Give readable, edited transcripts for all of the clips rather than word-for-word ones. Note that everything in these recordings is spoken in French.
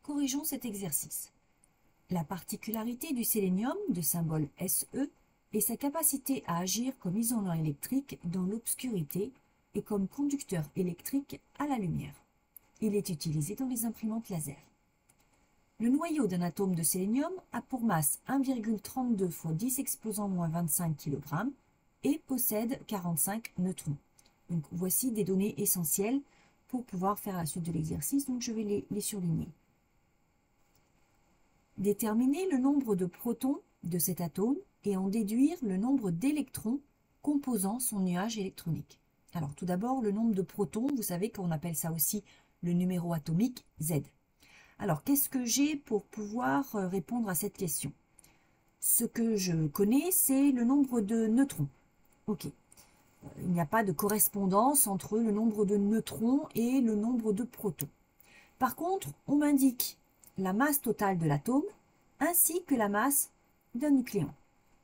Corrigeons cet exercice. La particularité du sélénium, de symbole SE, est sa capacité à agir comme isolant électrique dans l'obscurité et comme conducteur électrique à la lumière. Il est utilisé dans les imprimantes laser. Le noyau d'un atome de sélénium a pour masse 1,32 × 10 exposant -25 kg et possède 45 neutrons. Donc voici des données essentielles pour pouvoir faire la suite de l'exercice, donc je vais les surligner. Déterminer le nombre de protons de cet atome et en déduire le nombre d'électrons composant son nuage électronique. Alors tout d'abord, le nombre de protons, vous savez qu'on appelle ça aussi le numéro atomique Z. Alors qu'est-ce que j'ai pour pouvoir répondre à cette question? Ce que je connais, c'est le nombre de neutrons. Ok. Il n'y a pas de correspondance entre le nombre de neutrons et le nombre de protons. Par contre, on m'indique la masse totale de l'atome ainsi que la masse d'un nucléon.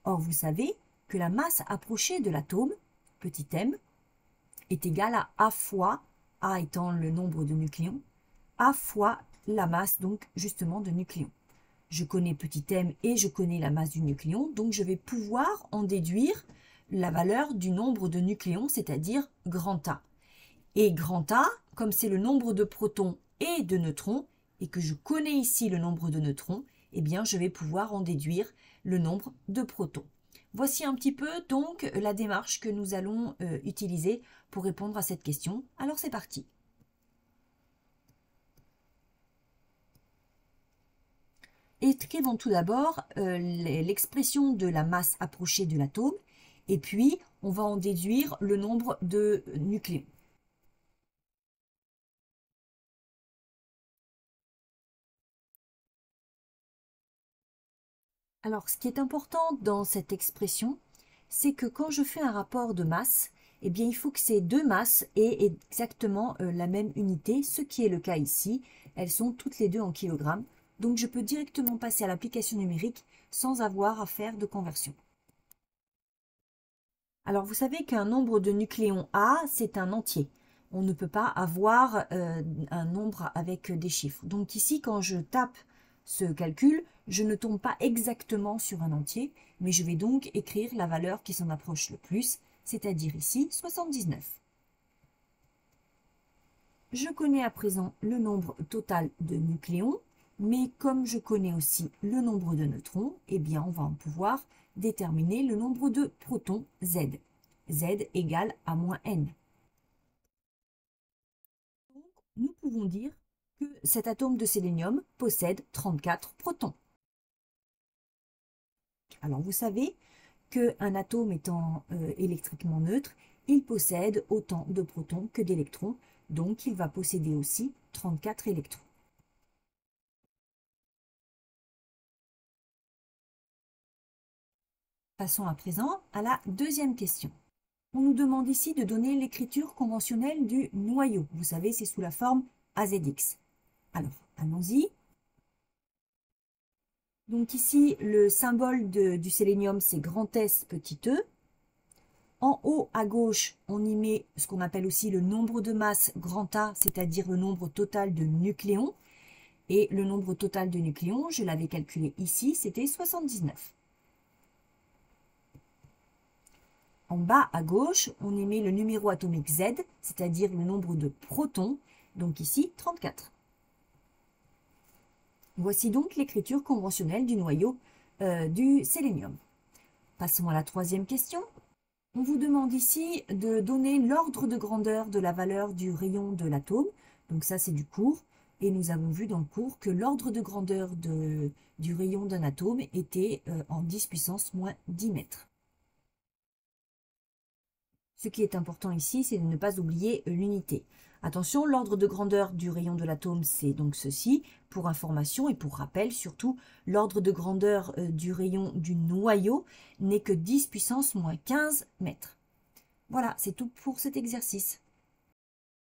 Or, vous savez que la masse approchée de l'atome, petit m, est égale à A fois, A étant le nombre de nucléons, A fois la masse donc justement de nucléons. Je connais petit m et je connais la masse du nucléon, donc je vais pouvoir en déduire la valeur du nombre de nucléons, c'est-à-dire grand A. Et grand A, comme c'est le nombre de protons et de neutrons, et que je connais ici le nombre de neutrons, eh bien je vais pouvoir en déduire le nombre de protons. Voici un petit peu donc la démarche que nous allons utiliser pour répondre à cette question. Alors c'est parti. Écrivons tout d'abord l'expression de la masse approchée de l'atome, et puis on va en déduire le nombre de nucléons. Alors, ce qui est important dans cette expression, c'est que quand je fais un rapport de masse, eh bien, il faut que ces deux masses aient exactement la même unité, ce qui est le cas ici. Elles sont toutes les deux en kilogrammes. Donc, je peux directement passer à l'application numérique sans avoir à faire de conversion. Alors, vous savez qu'un nombre de nucléons A, c'est un entier. On ne peut pas avoir un nombre avec des chiffres. Donc ici, quand je tape ce calcul, je ne tombe pas exactement sur un entier, mais je vais donc écrire la valeur qui s'en approche le plus, c'est-à-dire ici 79. Je connais à présent le nombre total de nucléons, mais comme je connais aussi le nombre de neutrons, eh bien on va en pouvoir déterminer le nombre de protons Z. Z égale à moins n. Donc, nous pouvons dire que cet atome de sélénium possède 34 protons. Alors vous savez qu'un atome étant électriquement neutre, il possède autant de protons que d'électrons, donc il va posséder aussi 34 électrons. Passons à présent à la deuxième question. On nous demande ici de donner l'écriture conventionnelle du noyau. Vous savez, c'est sous la forme AZX. Alors, allons-y. Donc ici, le symbole du sélénium, c'est grand S, petit e. En haut à gauche, on y met ce qu'on appelle aussi le nombre de masse grand A, c'est-à-dire le nombre total de nucléons. Et le nombre total de nucléons, je l'avais calculé ici, c'était 79. En bas à gauche, on y met le numéro atomique Z, c'est-à-dire le nombre de protons, donc ici 34. Voici donc l'écriture conventionnelle du noyau du sélénium. Passons à la troisième question. On vous demande ici de donner l'ordre de grandeur de la valeur du rayon de l'atome. Donc ça, c'est du cours. Et nous avons vu dans le cours que l'ordre de grandeur du rayon d'un atome était en 10 puissance moins 10 mètres. Ce qui est important ici, c'est de ne pas oublier l'unité. Attention, l'ordre de grandeur du rayon de l'atome, c'est donc ceci. Pour information et pour rappel, surtout, l'ordre de grandeur du rayon du noyau n'est que 10 puissance moins 15 mètres. Voilà, c'est tout pour cet exercice.